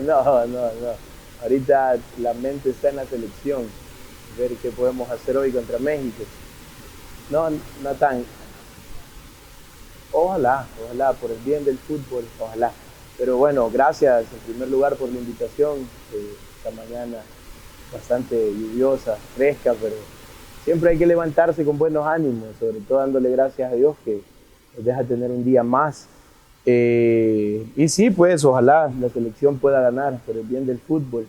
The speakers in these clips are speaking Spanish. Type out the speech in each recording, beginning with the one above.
No, no, no. Ahorita la mente está en la selección. Ver qué podemos hacer hoy contra México. No, no tan. Ojalá, ojalá, por el bien del fútbol, ojalá. Pero bueno, gracias en primer lugar por la invitación. Esta mañana bastante lluviosa, fresca, pero siempre hay que levantarse con buenos ánimos, sobre todo dándole gracias a Dios que nos deja tener un día más. Y sí, pues ojalá la selección pueda ganar por el bien del fútbol.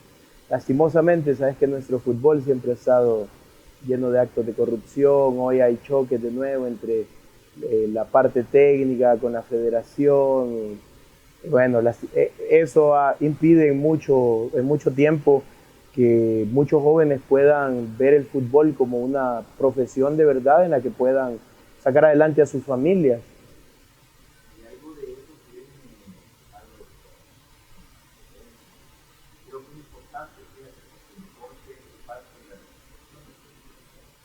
Lastimosamente, sabes que nuestro fútbol siempre ha estado lleno de actos de corrupción. Hoy hay choques de nuevo entre la parte técnica con la federación. Y bueno, eso impide en mucho tiempo que muchos jóvenes puedan ver el fútbol como una profesión de verdad en la que puedan sacar adelante a sus familias.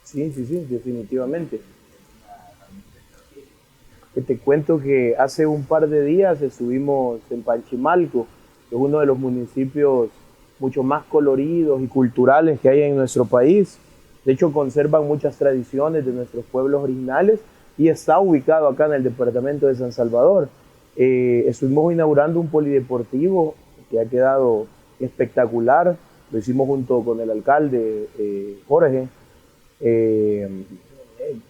Sí, sí, sí, definitivamente. Que te cuento que hace un par de días estuvimos en Panchimalco, que es uno de los municipios mucho más coloridos y culturales que hay en nuestro país. De hecho, conservan muchas tradiciones de nuestros pueblos originales y está ubicado acá en el departamento de San Salvador. Estuvimos inaugurando un polideportivo que ha quedado espectacular. Lo hicimos junto con el alcalde Jorge. Eh,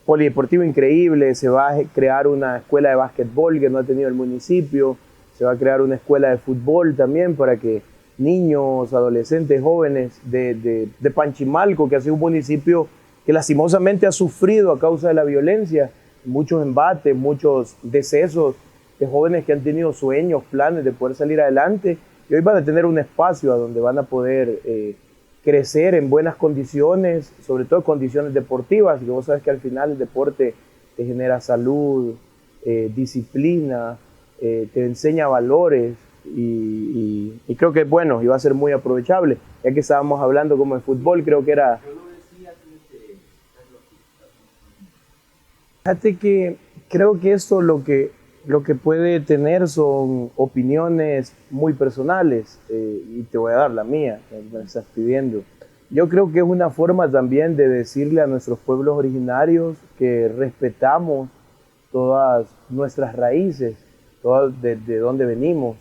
Polideportivo increíble, se va a crear una escuela de básquetbol que no ha tenido el municipio, se va a crear una escuela de fútbol también para que niños, adolescentes, jóvenes de Panchimalco, que ha sido un municipio que lastimosamente ha sufrido a causa de la violencia, muchos embates, muchos decesos de jóvenes que han tenido sueños, planes de poder salir adelante y hoy van a tener un espacio a donde van a poder crecer en buenas condiciones, sobre todo condiciones deportivas, y vos sabes que al final el deporte te genera salud, disciplina, te enseña valores y creo que bueno, y va a ser muy aprovechable. Ya que estábamos hablando como de fútbol, creo que era... Fíjate que creo que esto lo que puede tener son opiniones muy personales y te voy a dar la mía, que me estás pidiendo. Yo creo que es una forma también de decirle a nuestros pueblos originarios que respetamos todas nuestras raíces, todas de dónde venimos,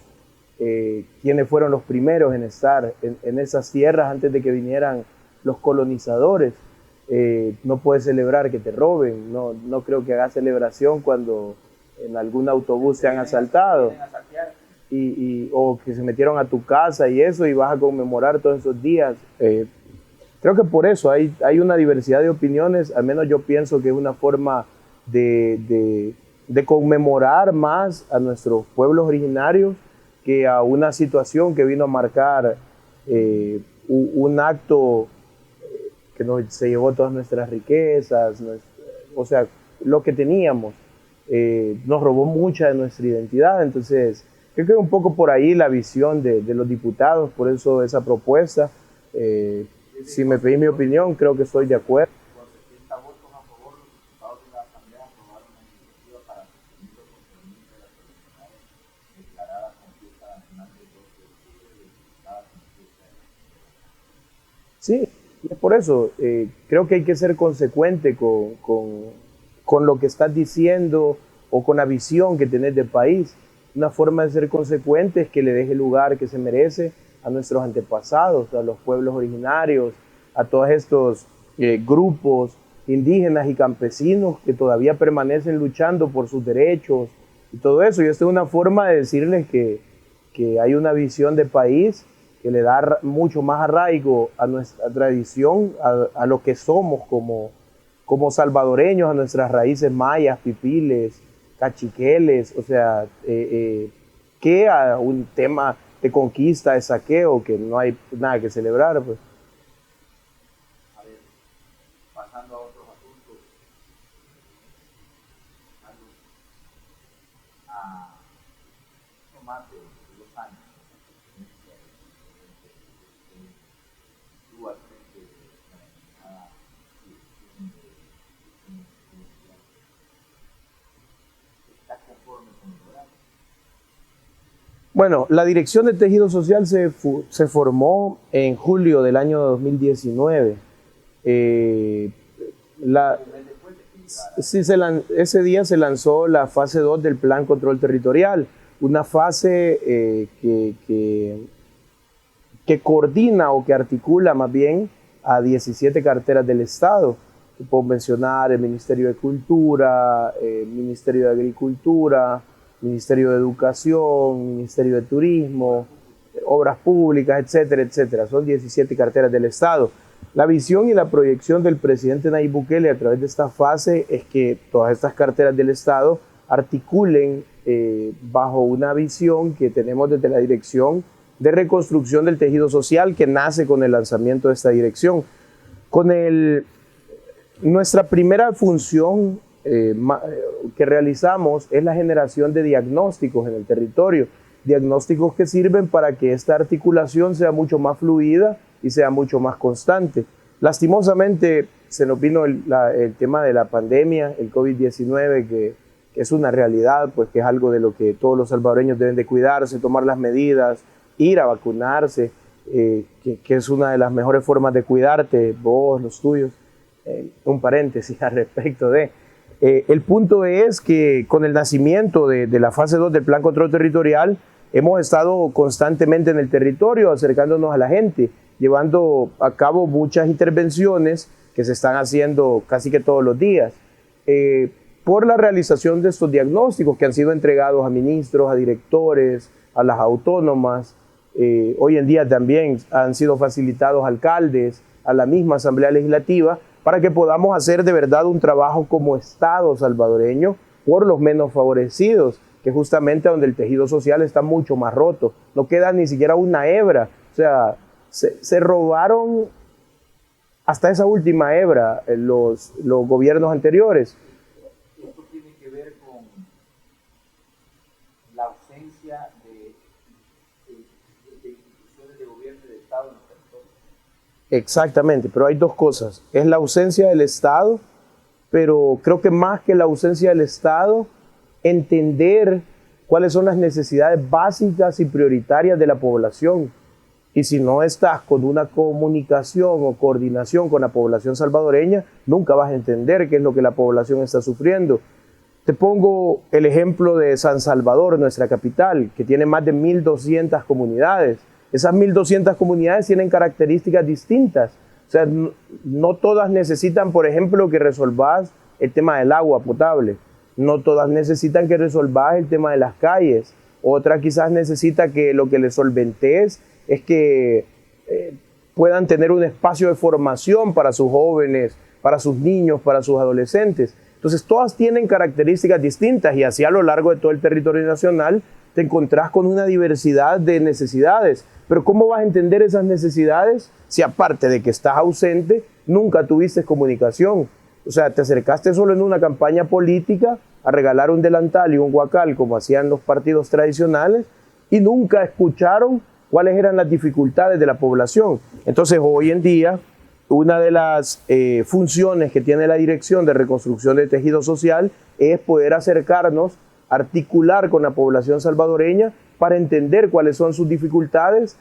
quiénes fueron los primeros en estar en esas tierras antes de que vinieran los colonizadores. No puedes celebrar que te roben, no, no creo que hagas celebración cuando en algún autobús te han asaltado o que se metieron a tu casa y eso y vas a conmemorar todos esos días. Creo que por eso hay una diversidad de opiniones, al menos yo pienso que es una forma de conmemorar más a nuestros pueblos originarios que a una situación que vino a marcar un acto que se llevó todas nuestras riquezas, o sea, lo que teníamos, nos robó mucha de nuestra identidad, entonces creo que un poco por ahí la visión de los diputados, por eso esa propuesta, eh, si me pedís mi opinión, creo que estoy de acuerdo. Sí, y es por eso, creo que hay que ser consecuente con lo que estás diciendo o con la visión que tenés del país. Una forma de ser consecuente es que le deje el lugar que se merece a nuestros antepasados, a los pueblos originarios, a todos estos grupos indígenas y campesinos que todavía permanecen luchando por sus derechos y todo eso. Y esto es una forma de decirles que hay una visión de país que le da mucho más arraigo a nuestra tradición, a lo que somos como salvadoreños, a nuestras raíces mayas, pipiles, cachiqueles, o sea, que a un tema de conquista, de saqueo, que no hay nada que celebrar. Pues. Bueno, la Dirección de Tejido Social se formó en julio del año 2019. Eh, la, sí, ese día se lanzó la fase 2 del Plan Control Territorial, una fase que coordina o que articula más bien a 17 carteras del Estado. Puedo mencionar el Ministerio de Cultura, el Ministerio de Agricultura, Ministerio de Educación, Ministerio de Turismo, Obras Públicas, etcétera, etcétera. Son 17 carteras del Estado. La visión y la proyección del presidente Nayib Bukele a través de esta fase es que todas estas carteras del Estado articulen bajo una visión que tenemos desde la Dirección de Reconstrucción del Tejido Social, que nace con el lanzamiento de esta dirección. Nuestra primera función que realizamos es la generación de diagnósticos en el territorio, diagnósticos que sirven para que esta articulación sea mucho más fluida y sea mucho más constante. Lastimosamente se nos vino el tema de la pandemia, el COVID-19, que es una realidad, pues que es algo de lo que todos los salvadoreños deben de cuidarse, tomar las medidas, ir a vacunarse, que es una de las mejores formas de cuidarte, vos, los tuyos. Un paréntesis al respecto de... el punto es que con el nacimiento de la fase 2 del Plan Control Territorial, hemos estado constantemente en el territorio, acercándonos a la gente, llevando a cabo muchas intervenciones que se están haciendo casi que todos los días, por la realización de estos diagnósticos que han sido entregados a ministros, a directores, a las autónomas. Hoy en día también han sido facilitados a alcaldes, a la misma Asamblea Legislativa, para que podamos hacer de verdad un trabajo como Estado salvadoreño por los menos favorecidos, que justamente donde el tejido social está mucho más roto. No queda ni siquiera una hebra. O sea, se robaron hasta esa última hebra los gobiernos anteriores. Esto tiene que ver con la ausencia de instituciones de gobierno y de Estado en los territorios. Exactamente, pero hay dos cosas. Es la ausencia del Estado, pero creo que más que la ausencia del Estado, entender cuáles son las necesidades básicas y prioritarias de la población. Y si no estás con una comunicación o coordinación con la población salvadoreña, nunca vas a entender qué es lo que la población está sufriendo. Te pongo el ejemplo de San Salvador, nuestra capital, que tiene más de 1.200 comunidades. Esas 1.200 comunidades tienen características distintas. O sea, no todas necesitan, por ejemplo, que resolvas el tema del agua potable. No todas necesitan que resolvas el tema de las calles. Otra quizás necesita que lo que les solventes es que puedan tener un espacio de formación para sus jóvenes, para sus niños, para sus adolescentes. Entonces, todas tienen características distintas y así a lo largo de todo el territorio nacional te encontrás con una diversidad de necesidades. Pero ¿cómo vas a entender esas necesidades si aparte de que estás ausente, nunca tuviste comunicación? O sea, te acercaste solo en una campaña política a regalar un delantal y un guacal como hacían los partidos tradicionales y nunca escucharon cuáles eran las dificultades de la población. Entonces, hoy en día, una de las funciones que tiene la Dirección de Reconstrucción del Tejido Social es poder acercarnos, articular con la población salvadoreña para entender cuáles son sus dificultades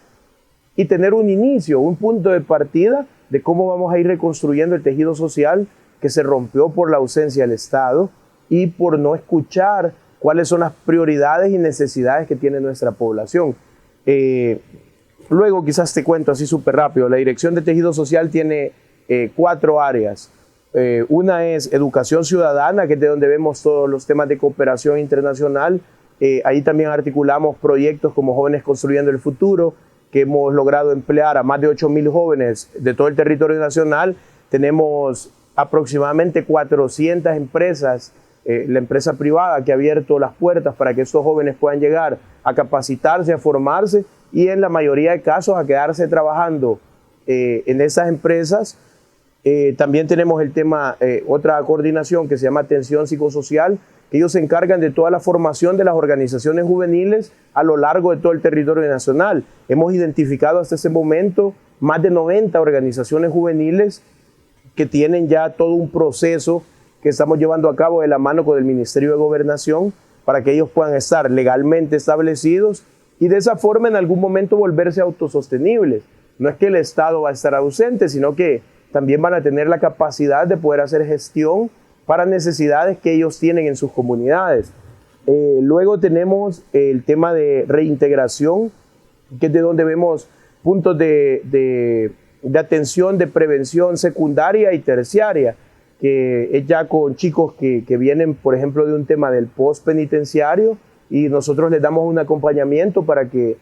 y tener un inicio, un punto de partida de cómo vamos a ir reconstruyendo el tejido social que se rompió por la ausencia del Estado y por no escuchar cuáles son las prioridades y necesidades que tiene nuestra población. Luego quizás te cuento así súper rápido. La Dirección de Tejido Social tiene 4 áreas. Una es educación ciudadana, que es de donde vemos todos los temas de cooperación internacional. Ahí también articulamos proyectos como Jóvenes Construyendo el Futuro, que hemos logrado emplear a más de 8.000 jóvenes de todo el territorio nacional. Tenemos aproximadamente 400 empresas, la empresa privada que ha abierto las puertas para que estos jóvenes puedan llegar a capacitarse, a formarse y en la mayoría de casos a quedarse trabajando en esas empresas. También tenemos el tema, otra coordinación que se llama Atención Psicosocial, que ellos se encargan de toda la formación de las organizaciones juveniles a lo largo de todo el territorio nacional. Hemos identificado hasta ese momento más de 90 organizaciones juveniles que tienen ya todo un proceso que estamos llevando a cabo de la mano con el Ministerio de Gobernación para que ellos puedan estar legalmente establecidos y poder y de esa forma en algún momento volverse autosostenibles. No es que el Estado va a estar ausente, sino que también van a tener la capacidad de poder hacer gestión para necesidades que ellos tienen en sus comunidades. Luego tenemos el tema de reintegración, que es de donde vemos puntos de atención, de prevención secundaria y terciaria, que es ya con chicos que vienen, por ejemplo, de un tema del post-penitenciario, y nosotros les damos un acompañamiento para que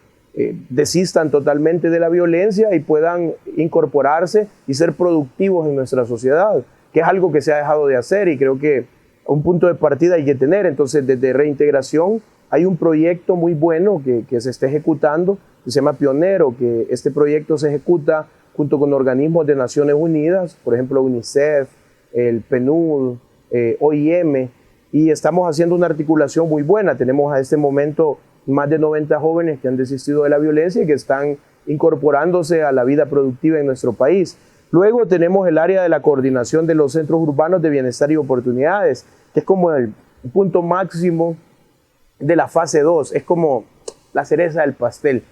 desistan totalmente de la violencia y puedan incorporarse y ser productivos en nuestra sociedad, que es algo que se ha dejado de hacer y creo que un punto de partida hay que tener. Entonces, desde reintegración hay un proyecto muy bueno que se está ejecutando, que se llama Pionero, que este proyecto se ejecuta junto con organismos de Naciones Unidas, por ejemplo UNICEF, el PNUD, OIM, y estamos haciendo una articulación muy buena. Tenemos a este momento más de 90 jóvenes que han desistido de la violencia y que están incorporándose a la vida productiva en nuestro país. Luego tenemos el área de la coordinación de los centros urbanos de bienestar y oportunidades, que es como el punto máximo de la fase 2, es como la cereza del pastel.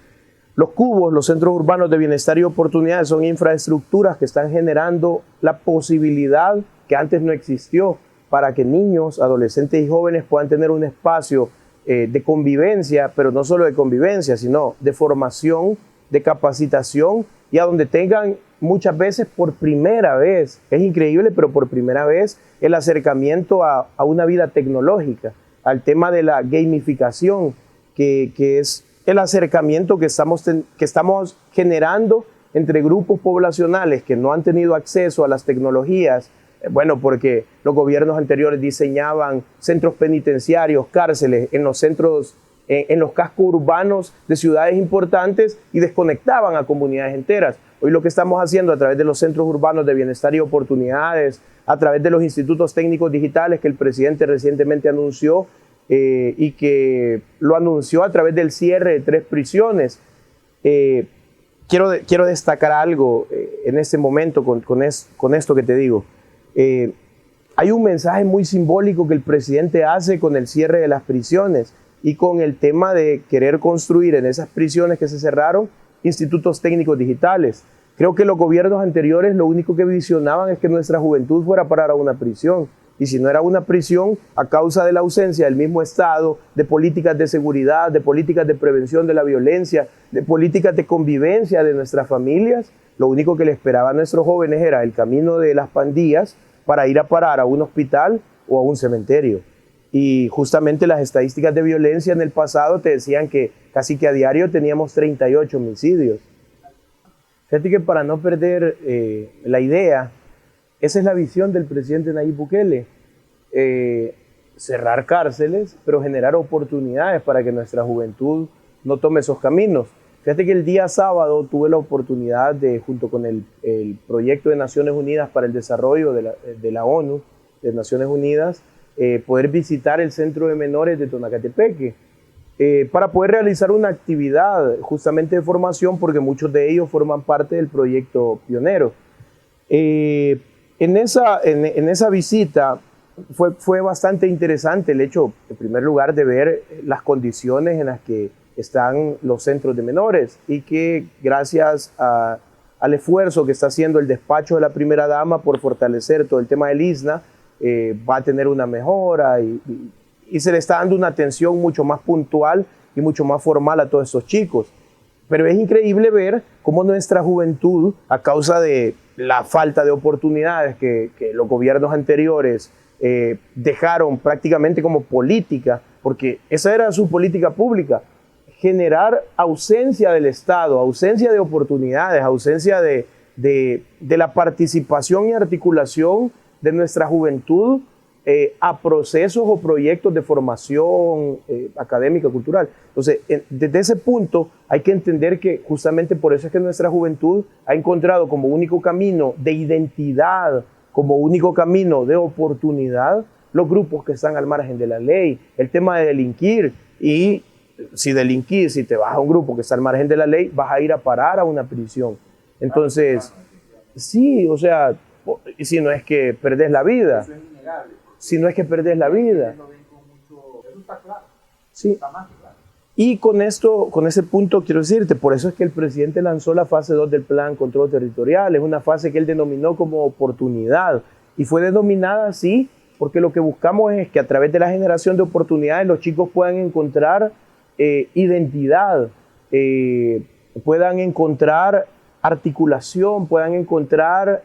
Los CUBOS, los centros urbanos de bienestar y oportunidades, son infraestructuras que están generando la posibilidad que antes no existió para que niños, adolescentes y jóvenes puedan tener un espacio de convivencia, pero no solo de convivencia, sino de formación, de capacitación, y a donde tengan muchas veces por primera vez, es increíble, pero por primera vez, el acercamiento a una vida tecnológica, al tema de la gamificación, que es el acercamiento que estamos generando entre grupos poblacionales que no han tenido acceso a las tecnologías, bueno, porque los gobiernos anteriores diseñaban centros penitenciarios, cárceles en los centros, en los cascos urbanos de ciudades importantes y desconectaban a comunidades enteras. Hoy lo que estamos haciendo a través de los centros urbanos de bienestar y oportunidades, a través de los institutos técnicos digitales que el presidente recientemente anunció y que lo anunció a través del cierre de 3 prisiones. Quiero destacar algo en este momento con esto que te digo. Hay un mensaje muy simbólico que el presidente hace con el cierre de las prisiones y con el tema de querer construir en esas prisiones que se cerraron institutos técnicos digitales. Creo que los gobiernos anteriores lo único que visionaban es que nuestra juventud fuera a parar a una prisión. Y si no era una prisión, a causa de la ausencia del mismo Estado, de políticas de seguridad, de políticas de prevención de la violencia, de políticas de convivencia de nuestras familias, lo único que le esperaba a nuestros jóvenes era el camino de las pandillas para ir a parar a un hospital o a un cementerio. Y justamente las estadísticas de violencia en el pasado te decían que casi que a diario teníamos 38 homicidios. Fíjate que para no perder la idea, esa es la visión del presidente Nayib Bukele, cerrar cárceles, pero generar oportunidades para que nuestra juventud no tome esos caminos. Fíjate que el día sábado tuve la oportunidad de, junto con el proyecto de Naciones Unidas para el Desarrollo de la ONU, de Naciones Unidas, poder visitar el Centro de Menores de Tonacatepeque, para poder realizar una actividad justamente de formación, porque muchos de ellos forman parte del proyecto Pionero. En esa visita fue bastante interesante el hecho, en primer lugar, de ver las condiciones en las que están los centros de menores y que gracias al esfuerzo que está haciendo el despacho de la primera dama por fortalecer todo el tema del ISNA, va a tener una mejora y se le está dando una atención mucho más puntual y mucho más formal a todos estos chicos. Pero es increíble ver cómo nuestra juventud, a causa de la falta de oportunidades que los gobiernos anteriores dejaron prácticamente como política, porque esa era su política pública, generar ausencia del Estado, ausencia de oportunidades, ausencia de la participación y articulación de nuestra juventud a procesos o proyectos de formación académica, cultural. Entonces, desde ese punto hay que entender que justamente por eso es que nuestra juventud ha encontrado como único camino de identidad, como único camino de oportunidad, los grupos que están al margen de la ley, el tema de delinquir. Y si delinquís, si te vas a un grupo que está al margen de la ley, vas a ir a parar a una prisión. Entonces, sí, o sea, si no es que perdés la vida. Eso es innegable. Si no es que perdés la vida. Lo ven con mucho, eso está claro. Sí. Está más que claro. Y con esto, con ese punto quiero decirte, por eso es que el presidente lanzó la fase 2 del Plan Control Territorial. Es una fase que él denominó como oportunidad. Y fue denominada así porque lo que buscamos es que a través de la generación de oportunidades los chicos puedan encontrar identidad, puedan encontrar articulación, puedan encontrar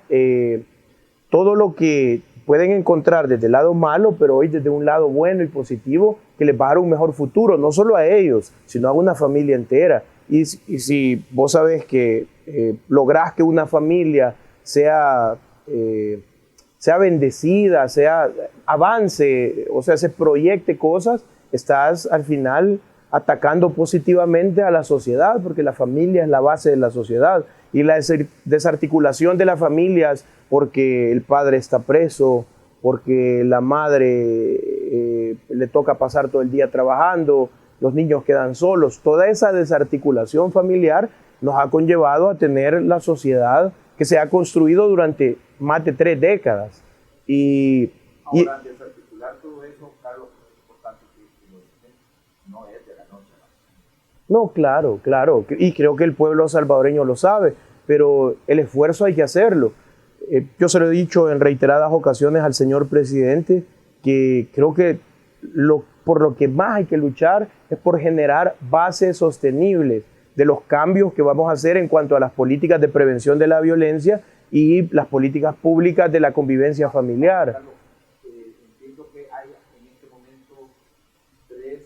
todo lo que pueden encontrar desde el lado malo, pero hoy desde un lado bueno y positivo, que les va a dar un mejor futuro, no solo a ellos, sino a una familia entera. Y si vos sabés que lográs que una familia sea bendecida, avance, o sea, se proyecte cosas, estás al final atacando positivamente a la sociedad, porque la familia es la base de la sociedad. Y la desarticulación de las familias porque el padre está preso, porque la madre le toca pasar todo el día trabajando, los niños quedan solos. Toda esa desarticulación familiar nos ha conllevado a tener la sociedad que se ha construido durante más de 3 décadas. Ahora, desarticular todo eso, Carlos, es importante que lo digan, no es de la noche a la mañana. No, claro, claro, y creo que el pueblo salvadoreño lo sabe, pero el esfuerzo hay que hacerlo. Yo se lo he dicho en reiteradas ocasiones al señor presidente, que creo que por lo que más hay que luchar es por generar bases sostenibles de los cambios que vamos a hacer en cuanto a las políticas de prevención de la violencia y las políticas públicas de la convivencia familiar. Carlos, entiendo que hay en este momento 3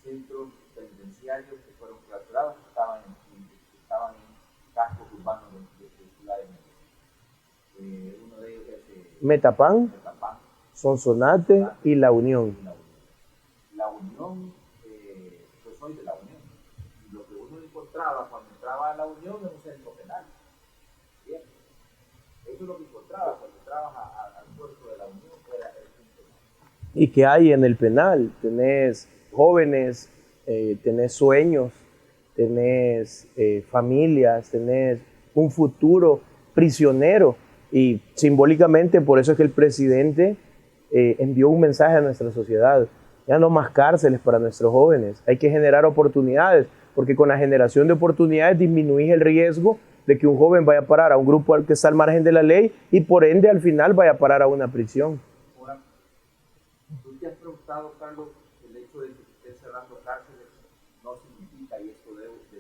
centros penitenciarios que fueron clausurados, que estaban en cascos urbanos de Ciudad de México. Uno de ellos es Metapán, Sonsonate y La Unión. La Unión, yo soy de La Unión. Y lo que uno encontraba cuando entraba a La Unión es un centro penal. Bien. Eso es lo que encontraba cuando entrabas al puerto de La Unión, era el centro penal. ¿Y qué hay en el penal? Tenés jóvenes, tenés sueños, tenés familias, tenés un futuro prisionero. Y simbólicamente por eso es que el presidente envió un mensaje a nuestra sociedad. Ya no más cárceles para nuestros jóvenes, hay que generar oportunidades, porque con la generación de oportunidades disminuís el riesgo de que un joven vaya a parar a un grupo que está al margen de la ley y por ende al final vaya a parar a una prisión. Ahora, ¿tú te has preguntado, Carlos, el hecho de que estén cerrando cárceles no significa, y esto debemos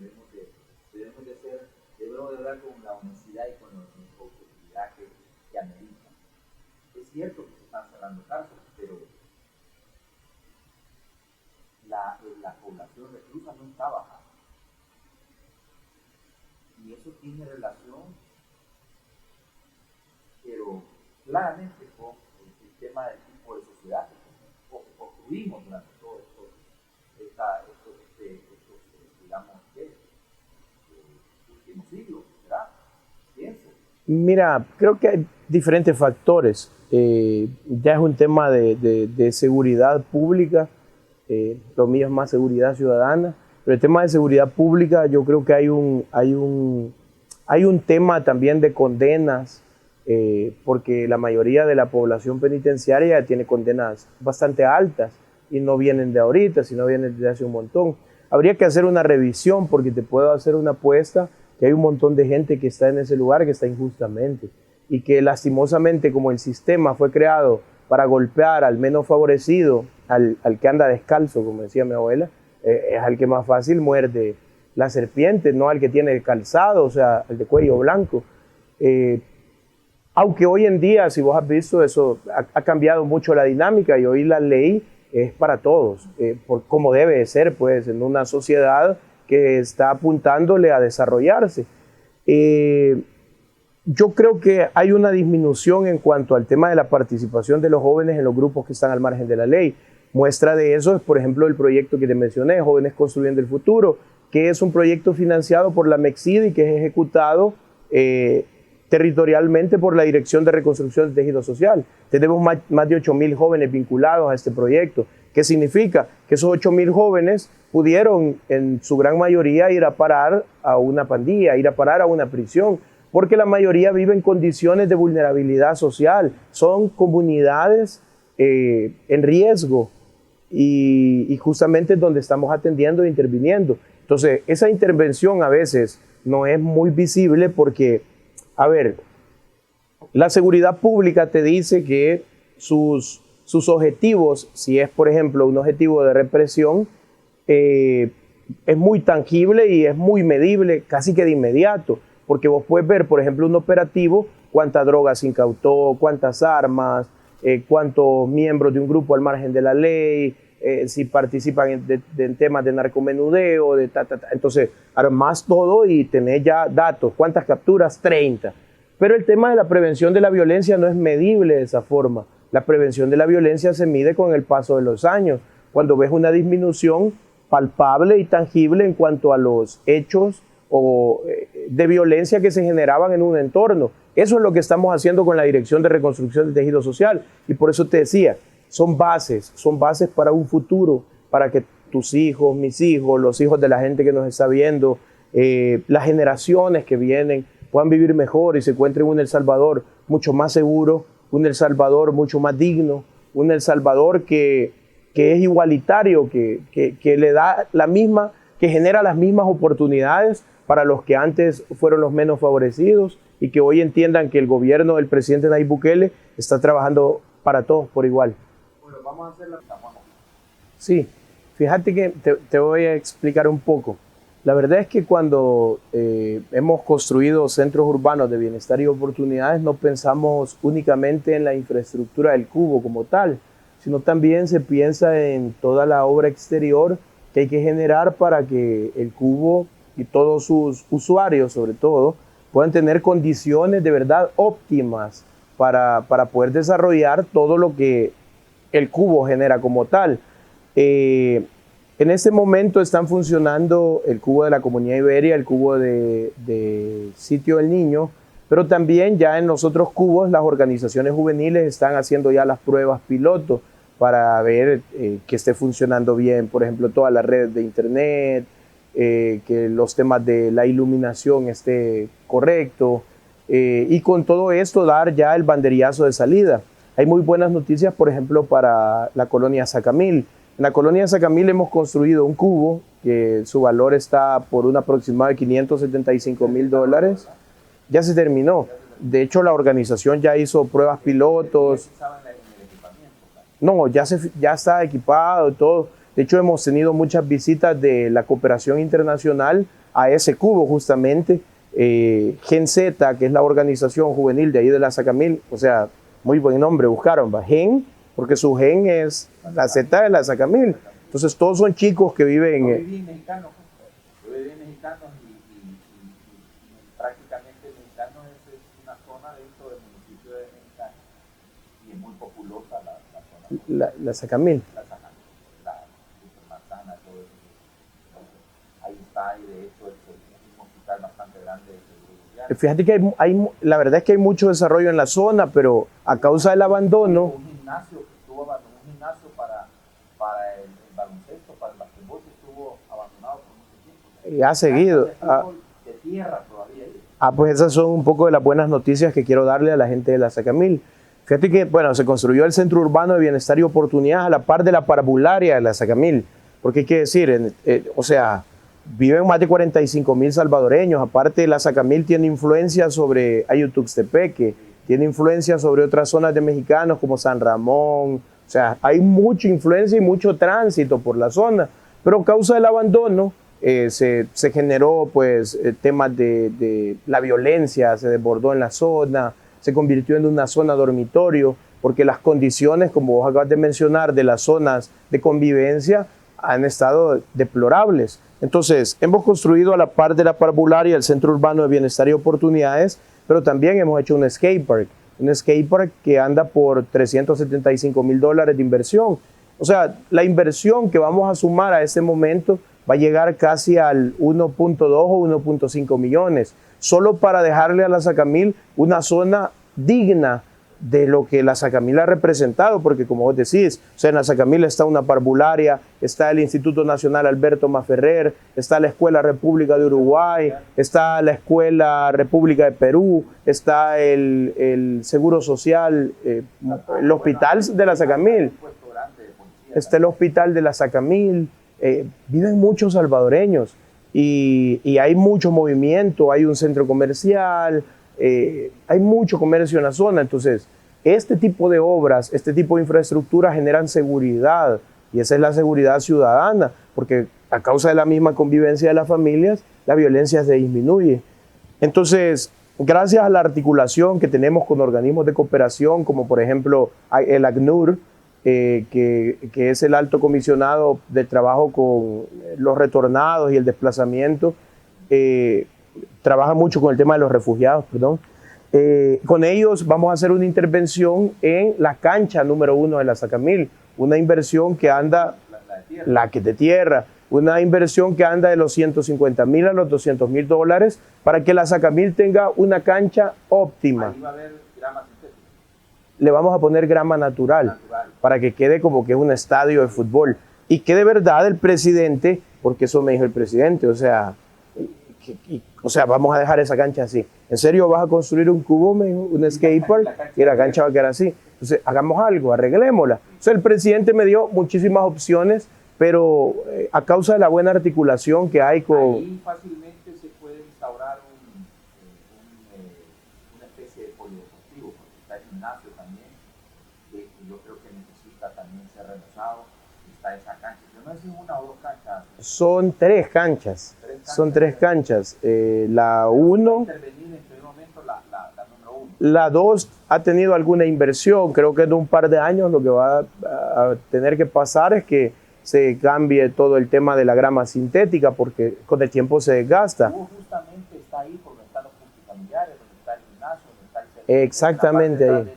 de hablar con la honestidad y con la objetividad que amerita? Es cierto que se están cerrando cárceles, pero la población reclusa no está bajando. Y eso tiene relación, pero claramente con el sistema del tipo de sociedad que construimos durante todo estos digamos, últimos siglos, ¿verdad? Pienso. Mira, creo que hay diferentes factores. Ya es un tema de seguridad pública. Lo mío es más seguridad ciudadana, pero el tema de seguridad pública yo creo que hay un tema también de condenas, porque la mayoría de la población penitenciaria tiene condenas bastante altas y no vienen de ahorita, sino vienen de hace un montón. Habría que hacer una revisión, porque te puedo hacer una apuesta que hay un montón de gente que está en ese lugar que está injustamente y que lastimosamente, como el sistema fue creado para golpear al menos favorecido, al que anda descalzo, como decía mi abuela, es al que más fácil muerde la serpiente, no al que tiene calzado, o sea, al de cuello blanco. Aunque hoy en día, si vos has visto eso, ha cambiado mucho la dinámica y hoy la ley es para todos, como debe de ser, pues, en una sociedad que está apuntándole a desarrollarse. Yo creo que hay una disminución en cuanto al tema de la participación de los jóvenes en los grupos que están al margen de la ley. Muestra de eso es, por ejemplo, el proyecto que te mencioné, Jóvenes Construyendo el Futuro, que es un proyecto financiado por la MEXID y que es ejecutado territorialmente por la Dirección de Reconstrucción del Tejido Social. Tenemos más de 8,000 jóvenes vinculados a este proyecto. ¿Qué significa? Que esos 8,000 jóvenes pudieron, en su gran mayoría, ir a parar a una pandilla, ir a parar a una prisión, porque la mayoría vive en condiciones de vulnerabilidad social. Son comunidades en riesgo. y justamente es donde estamos atendiendo e interviniendo. Entonces, esa intervención a veces no es muy visible porque, a ver, la seguridad pública te dice que sus objetivos, si es por ejemplo un objetivo de represión, es muy tangible y es muy medible casi que de inmediato, porque vos puedes ver, por ejemplo, un operativo, cuántas drogas se incautó, cuántas armas, cuántos miembros de un grupo al margen de la ley, si participan en temas de narcomenudeo, entonces armás todo y tenés ya datos, cuántas capturas, 30. Pero el tema de la prevención de la violencia no es medible de esa forma. La prevención de la violencia se mide con el paso de los años, cuando ves una disminución palpable y tangible en cuanto a los hechos de violencia que se generaban en un entorno. Eso es lo que estamos haciendo con la Dirección de Reconstrucción del Tejido Social. Y por eso te decía, son bases para un futuro, para que tus hijos, mis hijos, los hijos de la gente que nos está viendo, las generaciones que vienen, puedan vivir mejor y se encuentren un El Salvador mucho más seguro, un El Salvador mucho más digno, un El Salvador que es igualitario, que le da que genera las mismas oportunidades para los que antes fueron los menos favorecidos y que hoy entiendan que el gobierno del presidente Nayib Bukele está trabajando para todos por igual. Bueno, vamos a hacer la... Sí, fíjate que te voy a explicar un poco. La verdad es que cuando hemos construido centros urbanos de bienestar y oportunidades, no pensamos únicamente en la infraestructura del cubo como tal, sino también se piensa en toda la obra exterior que hay que generar para que el cubo y todos sus usuarios, sobre todo, puedan tener condiciones de verdad óptimas para poder desarrollar todo lo que el cubo genera como tal. En este momento están funcionando el cubo de la Comunidad Iberia, el cubo de Sitio del Niño, pero también ya en los otros cubos las organizaciones juveniles están haciendo ya las pruebas piloto para ver que esté funcionando bien, por ejemplo, todas las redes de internet, que los temas de la iluminación esté correcto, y con todo esto dar ya el banderillazo de salida. Hay muy buenas noticias, por ejemplo, para la colonia Sacamil. En la colonia Sacamil hemos construido un cubo que su valor está por un aproximado de $575,000. Ya se terminó. De hecho, la organización ya hizo pruebas pilotos. No, ya está equipado y todo. De hecho, hemos tenido muchas visitas de la cooperación internacional a ese cubo justamente. Gen Z, que es la organización juvenil de ahí de la Sacamil, o sea, muy buen nombre, buscaron, Gen, porque su gen es la Z de la Sacamil. Entonces todos son chicos que viven... Yo viví en Mexicanos y prácticamente Mexicanos es una zona dentro del municipio de Mexicanos y es muy populosa la zona. La Sacamil. La Sacamil, la Supermanzana, todo eso. Entonces, ahí está, y de hecho es un hospital bastante grande de seguridad. Fíjate que la verdad es que hay mucho desarrollo en la zona, pero a causa del abandono... Un gimnasio para el baloncesto, para el basquetbol, que estuvo abandonado por mucho tiempo. Y ha seguido. De tierra todavía. Pues esas son un poco de las buenas noticias que quiero darle a la gente de la Sacamil. Fíjate que, bueno, se construyó el Centro Urbano de Bienestar y Oportunidades a la par de la parvularia de la Sacamil. Porque hay que decir, o sea, viven más de 45,000 salvadoreños. Aparte, la Sacamil tiene influencia sobre Ayutuxtepeque, tiene influencia sobre otras zonas de mexicanos como San Ramón. O sea, hay mucha influencia y mucho tránsito por la zona, pero a causa del abandono se generó pues temas de la violencia, se desbordó en la zona, se convirtió en una zona dormitorio, porque las condiciones, como vos acabas de mencionar, de las zonas de convivencia han estado deplorables. Entonces, hemos construido a la par de la parvularia el Centro Urbano de Bienestar y Oportunidades, pero también hemos hecho un skatepark que anda por $375,000 de inversión. O sea, la inversión que vamos a sumar a este momento va a llegar casi al 1.2 o 1.5 millones, solo para dejarle a la Sacamil una zona digna de lo que la Sacamil ha representado, porque como vos decís, o sea, en la Sacamil está una parvularia, está el Instituto Nacional Alberto Maferrer, está la Escuela República de Uruguay, está la Escuela República de Perú, está el Seguro Social, el hospital de la Sacamil. está el hospital de la Sacamil, viven muchos salvadoreños y hay mucho movimiento, hay un centro comercial, hay mucho comercio en la zona. Entonces, este tipo de obras, este tipo de infraestructura generan seguridad, y esa es la seguridad ciudadana, porque a causa de la misma convivencia de las familias, la violencia se disminuye. Entonces, gracias a la articulación que tenemos con organismos de cooperación, como por ejemplo el ACNUR, que es el alto comisionado de trabajo con los retornados y el desplazamiento, trabaja mucho con el tema de los refugiados, perdón. Con ellos vamos a hacer una intervención en la cancha número 1 de la Sacamil, una inversión que anda, la que de tierra, una inversión que anda de los 150,000 a los 200,000 dólares para que la Sacamil tenga una cancha óptima. Ahí va a haber grama sintética. Le vamos a poner grama natural para que quede como que es un estadio de fútbol y que de verdad el presidente, porque eso me dijo el presidente, o sea, vamos a dejar esa cancha así. ¿En serio vas a construir un cubo, un skatepark, y la cancha va a quedar así? Entonces, hagamos algo, arreglémosla. O sea, el presidente me dio muchísimas opciones, pero a causa de la buena articulación que hay con... Ahí fácilmente se puede instaurar una especie de polideportivo, porque está el gimnasio también, que yo creo que necesita también ser renovado. Está esa cancha. Yo no sé si es una o dos canchas. Son 3 canchas. Son 3 canchas. La 1... La 2 ha tenido alguna inversión, creo que en un par de años lo que va a tener que pasar es que se cambie todo el tema de la grama sintética, porque con el tiempo se desgasta. Justamente está ahí porque están los puntos familiares, donde está el gimnasio, donde está el centro. Exactamente ahí.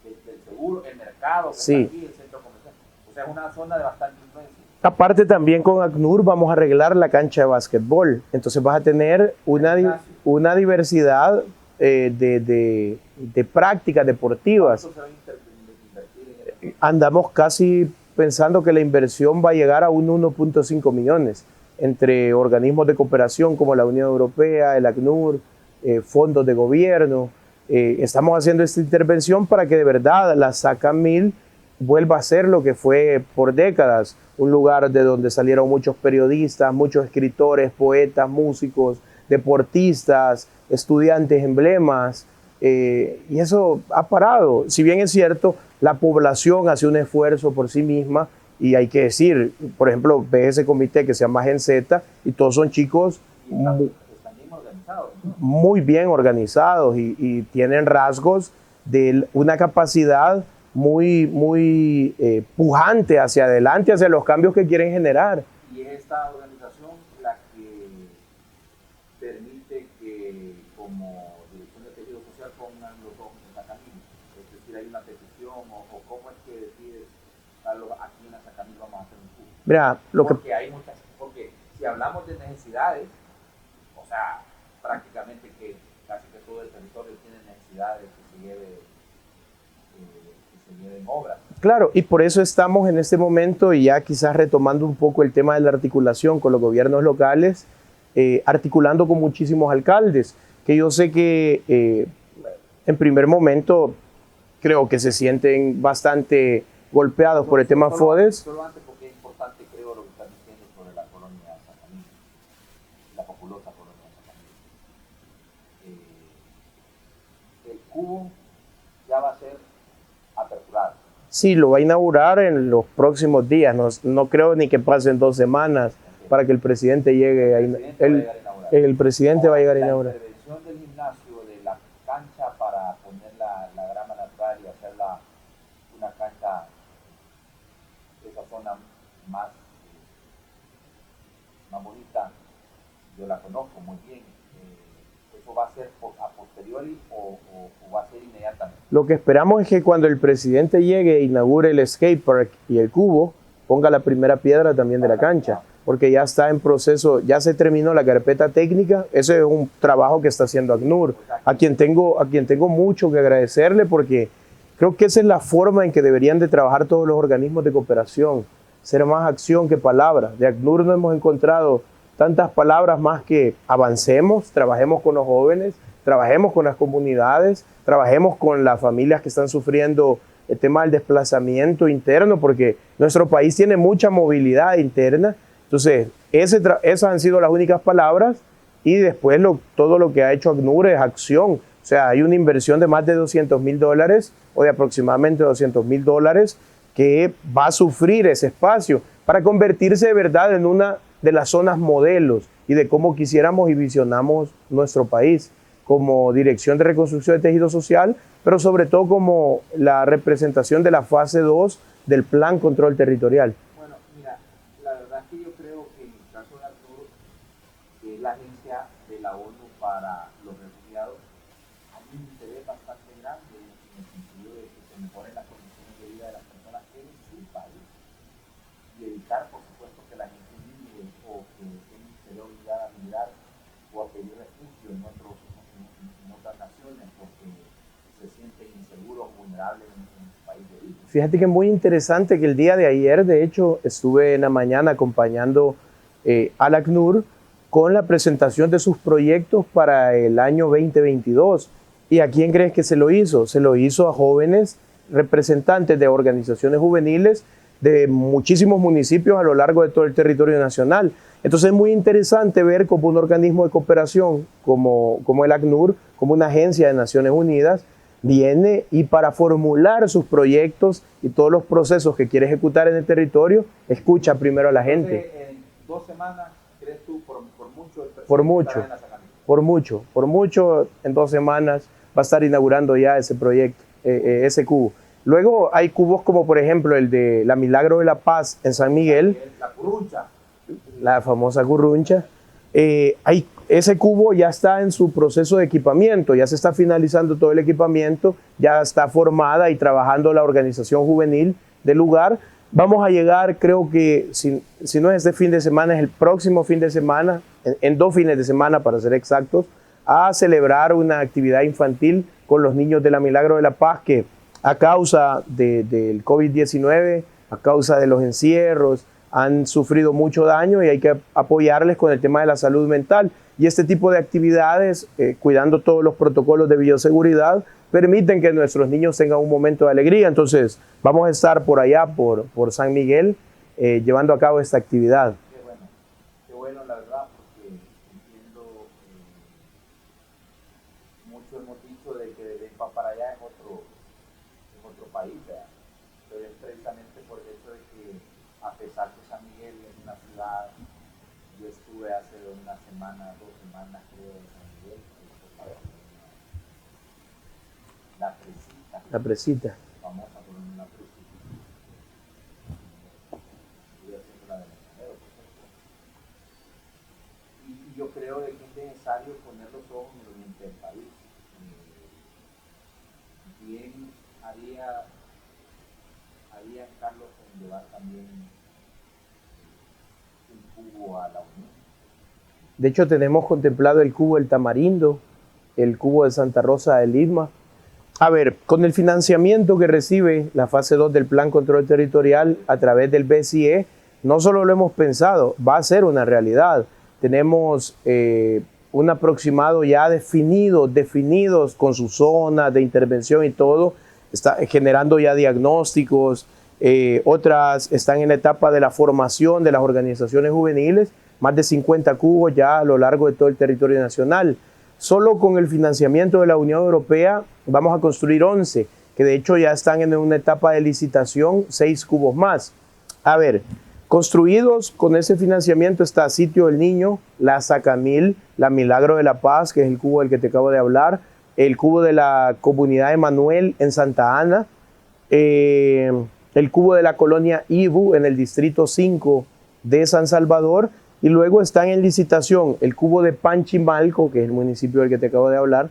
Del seguro, el mercado, que sí. Está aquí, el centro comercial. O sea, es una zona de bastante influencia. Aparte también con ACNUR vamos a arreglar la cancha de básquetbol, entonces vas a tener una diversidad de prácticas deportivas. ¿Cuánto se va a invertir en eso? Andamos casi pensando que la inversión va a llegar a un 1.5 millones entre organismos de cooperación como la Unión Europea, el ACNUR, fondos de gobierno. Estamos haciendo esta intervención para que de verdad la Sacamil vuelva a ser lo que fue por décadas, un lugar de donde salieron muchos periodistas, muchos escritores, poetas, músicos, deportistas, estudiantes, emblemas, y eso ha parado. Si bien es cierto, la población hace un esfuerzo por sí misma, y hay que decir, por ejemplo, ves ese comité que se llama Gen Z, y todos son chicos muy bien organizados y tienen rasgos de una capacidad muy pujante hacia adelante, hacia los cambios que quieren generar. Y es esta organización la que permite que como Dirección de Tejido Social pongan los ojos en Sacamil. Es decir, hay una petición o cómo es que decides, Carlos, aquí en la Sacamil vamos a hacer un curso. Mira, porque si hablamos de necesidades, o sea, prácticamente que casi que todo el territorio tiene necesidades que se lleven obras. Claro, y por eso estamos en este momento, y ya quizás retomando un poco el tema de la articulación con los gobiernos locales, articulando con muchísimos alcaldes, que yo sé que en primer momento creo que se sienten bastante golpeados por el tema FODES. Solo antes, porque es importante, creo, lo que están diciendo sobre la colonia Sacamil, la populosa colonia Sacamil. El cubo ya va a ser aperturado. Sí, lo va a inaugurar en los próximos días. No creo ni que pasen 2 semanas para que el presidente llegue a el presidente va a llegar a inaugurar. La intervención del gimnasio, de la cancha para poner la grama natural y hacerla una cancha de esa zona más bonita, yo la conozco muy bien. ¿Eso va a ser a posteriori o va a ser inmediatamente? Lo que esperamos es que cuando el presidente llegue e inaugure el skatepark y el cubo, ponga la primera piedra también de la cancha, porque ya está en proceso, ya se terminó la carpeta técnica. Ese es un trabajo que está haciendo ACNUR, a quien tengo mucho que agradecerle, porque creo que esa es la forma en que deberían de trabajar todos los organismos de cooperación, ser más acción que palabras. De ACNUR no hemos encontrado tantas palabras más que avancemos, trabajemos con los jóvenes, trabajemos con las comunidades, trabajemos con las familias que están sufriendo el tema del desplazamiento interno, porque nuestro país tiene mucha movilidad interna. Entonces, esas han sido las únicas palabras, y después todo lo que ha hecho ACNUR es acción. O sea, hay una inversión de más de $200,000 o de aproximadamente $200,000 que va a sufrir ese espacio para convertirse de verdad en una de las zonas modelos y de cómo quisiéramos y visionamos nuestro país como Dirección de Reconstrucción de Tejido Social, pero sobre todo como la representación de la fase 2 del Plan Control Territorial. Bueno, mira, la verdad es que yo creo que en el caso de ACNUR, que es la agencia de la ONU para los refugiados, hay un interés bastante grande en el sentido de que se mejoren las condiciones de vida de las personas en su país y evitar, por supuesto, que la gente migre o que esté obligada a migrar o a pedir refugio en otras naciones porque se sienten inseguros o vulnerables en su país de origen. Fíjate que es muy interesante que el día de ayer, de hecho, estuve en la mañana acompañando al ACNUR con la presentación de sus proyectos para el año 2022. ¿Y a quién crees que se lo hizo? Se lo hizo a jóvenes representantes de organizaciones juveniles de muchísimos municipios a lo largo de todo el territorio nacional. Entonces es muy interesante ver como un organismo de cooperación como el ACNUR, como una agencia de Naciones Unidas, viene y para formular sus proyectos y todos los procesos que quiere ejecutar en el territorio, escucha primero a la gente. Entonces, en 2 semanas, ¿crees tú, por mucho, por mucho, en 2 semanas va a estar inaugurando ya ese proyecto, ese cubo. Luego hay cubos como por ejemplo el de la Milagro de la Paz en San Miguel, la Curruncha, la famosa Curruncha. Ese cubo ya está en su proceso de equipamiento, ya se está finalizando todo el equipamiento, ya está formada y trabajando la organización juvenil del lugar. Vamos a llegar, creo que si no es este fin de semana, es el próximo fin de semana, en 2 fines de semana para ser exactos, a celebrar una actividad infantil con los niños de la Milagro de la Paz que a causa del COVID-19, a causa de los encierros, han sufrido mucho daño y hay que apoyarles con el tema de la salud mental. Y este tipo de actividades, cuidando todos los protocolos de bioseguridad, permiten que nuestros niños tengan un momento de alegría. Entonces, vamos a estar por allá, por San Miguel, llevando a cabo esta actividad. Qué bueno la verdad, porque entiendo, mucho hemos dicho de que de Belén para allá es otro país, ¿verdad? Pero es precisamente por el hecho de que, a pesar que San Miguel es una ciudad, yo estuve hace 1 semana, 2 semanas creo en San Miguel, La Presita. Famosa por una Presita. Estuve haciendo la de Montenegro, por cierto. Y yo creo de que es necesario poner los ojos en el oriente del país. Bien haría Carlos en llevar también un cubo a la Unión. De hecho, tenemos contemplado el cubo del Tamarindo, el cubo de Santa Rosa del Istmo. A ver, con el financiamiento que recibe la fase 2 del Plan Control Territorial a través del BCE, no solo lo hemos pensado, va a ser una realidad. Tenemos un aproximado ya definidos con su zona de intervención y todo, está generando ya diagnósticos, otras están en la etapa de la formación de las organizaciones juveniles, más de 50 cubos ya a lo largo de todo el territorio nacional. Solo con el financiamiento de la Unión Europea vamos a construir 11, que de hecho ya están en una etapa de licitación, 6 cubos más. A ver, construidos con ese financiamiento está Sitio del Niño, la Sacamil, la Milagro de la Paz, que es el cubo del que te acabo de hablar, el cubo de la Comunidad Emanuel en Santa Ana, el cubo de la colonia Ibu en el distrito 5 de San Salvador, y luego están en licitación el cubo de Panchimalco, que es el municipio del que te acabo de hablar,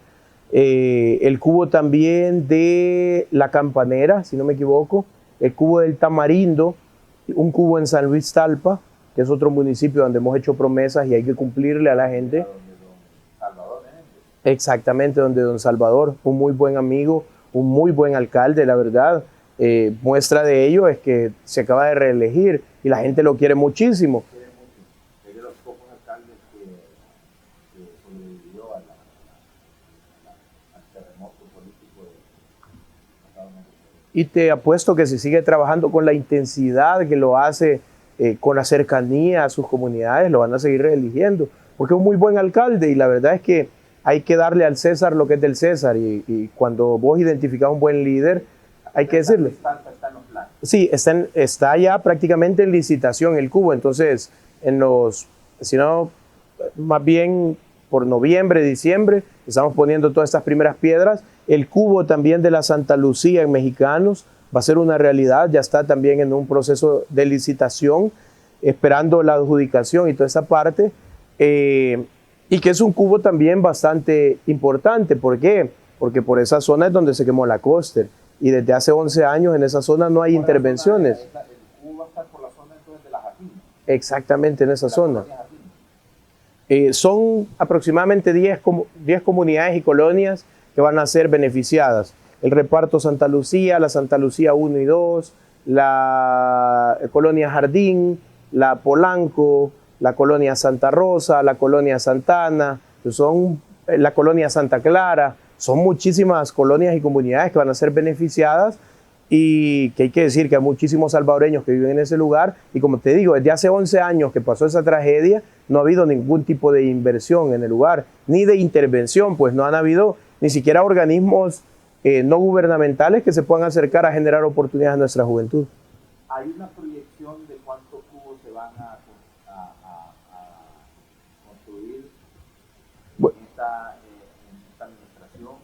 el cubo también de La Campanera, si no me equivoco, el cubo del Tamarindo, un cubo en San Luis Talpa, que es otro municipio donde hemos hecho promesas y hay que cumplirle a la gente. Exactamente, donde don Salvador, un muy buen amigo, un muy buen alcalde, la verdad. Muestra de ello es que se acaba de reelegir y la gente lo quiere muchísimo. Es de los pocos alcaldes que sobrevivió al terremoto político de pasado mes de y te apuesto que si sigue trabajando con la intensidad que lo hace, con la cercanía a sus comunidades, lo van a seguir eligiendo, porque es un muy buen alcalde y la verdad es que hay que darle al César lo que es del César y cuando vos identificás un buen líder, hay que decirle. Está en los planes. Sí, está ya prácticamente en licitación el cubo, entonces si no, más bien por noviembre, diciembre, estamos poniendo todas estas primeras piedras. El cubo también de la Santa Lucía en Mexicanos va a ser una realidad, ya está también en un proceso de licitación, esperando la adjudicación y toda esa parte, y que es un cubo también bastante importante. ¿Por qué? Porque por esa zona es donde se quemó la Coster, y desde hace 11 años en esa zona no hay intervenciones. El cubo va a estar por la zona entonces de la Jardín. Exactamente en esa zona. Son aproximadamente 10 comunidades y colonias que van a ser beneficiadas. El reparto Santa Lucía, la Santa Lucía 1 y 2, la colonia Jardín, la Polanco, la colonia Santa Rosa, la colonia Santana, la colonia Santa Clara. Son muchísimas colonias y comunidades que van a ser beneficiadas y que hay que decir que hay muchísimos salvadoreños que viven en ese lugar y como te digo, desde hace 11 años que pasó esa tragedia, no ha habido ningún tipo de inversión en el lugar, ni de intervención, pues no han habido ni siquiera organismos no gubernamentales que se puedan acercar a generar oportunidades a nuestra juventud. ¿Hay una proyección de cuántos cubos se van a construir Bueno, en esta administración?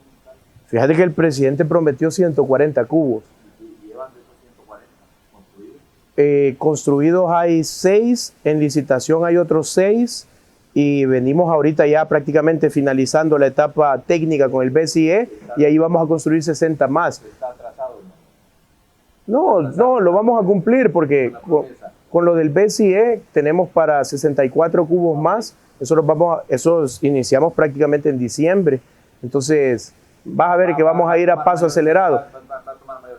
fíjate que el presidente prometió 140 cubos. ¿Y llevan de esos 140 construidos? Construidos hay 6, en licitación hay otros 6 y venimos ahorita ya prácticamente finalizando la etapa técnica con el BCE y ahí vamos a construir 60 más. ¿Está atrasado? No, lo vamos a cumplir porque con lo del BCE tenemos para 64 cubos más, esos iniciamos prácticamente en diciembre, entonces vas a ver que vamos a ir a paso acelerado.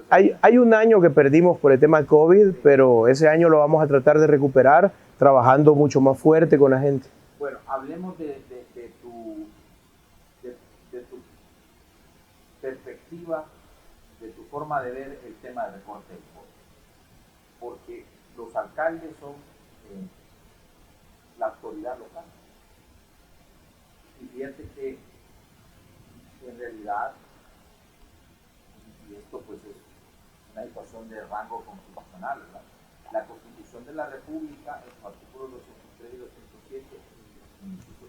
Hay un año que perdimos por el tema de COVID, pero ese año lo vamos a tratar de recuperar trabajando mucho más fuerte con la gente. Bueno, hablemos de tu perspectiva, de tu forma de ver el tema del recorte del voto. Porque los alcaldes son la autoridad local. Y fíjate que en realidad, y esto pues es una situación de rango constitucional, ¿verdad? La Constitución de la República, en su artículo 203 y 207,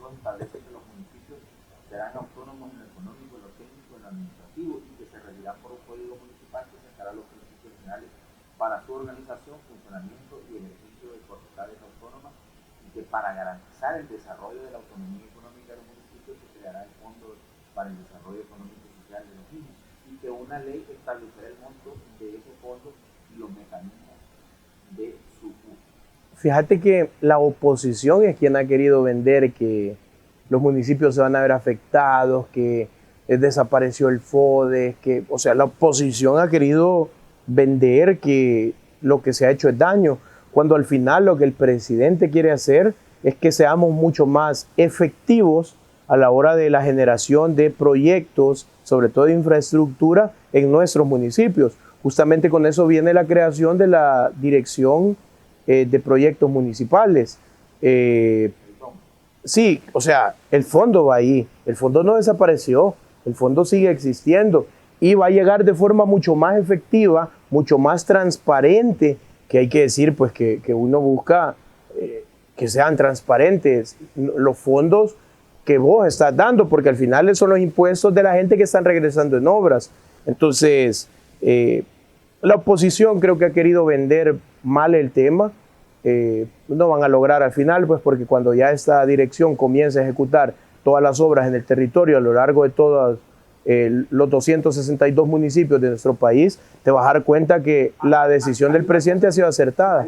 establece que los municipios serán autónomos en lo económico, en lo técnico, en lo administrativo y que se regirán por un código municipal que fijará los principios generales para su organización, funcionamiento y ejercicio de facultades autónomas y que para garantizar el desarrollo de la autonomía económica de los municipios se creará el Fondo para el Desarrollo Económico y Social de los mismos y que una ley establecerá el monto de ese fondo y los mecanismos de su uso. Fíjate que la oposición es quien ha querido vender que los municipios se van a ver afectados, que desapareció el FODES, o sea, la oposición ha querido vender que lo que se ha hecho es daño, cuando al final lo que el presidente quiere hacer es que seamos mucho más efectivos a la hora de la generación de proyectos, sobre todo de infraestructura en nuestros municipios. Justamente con eso viene la creación de la Dirección de Proyectos Municipales. Sí, o sea, el fondo va ahí, el fondo no desapareció, el fondo sigue existiendo y va a llegar de forma mucho más efectiva, mucho más transparente, que hay que decir pues que uno busca que sean transparentes los fondos que vos estás dando, porque al final son los impuestos de la gente que están regresando en obras. Entonces, la oposición creo que ha querido vender mal el tema. No van a lograr al final, pues porque cuando ya esta dirección comience a ejecutar todas las obras en el territorio a lo largo de todos los 262 municipios de nuestro país, te vas a dar cuenta que la decisión del presidente ha sido acertada.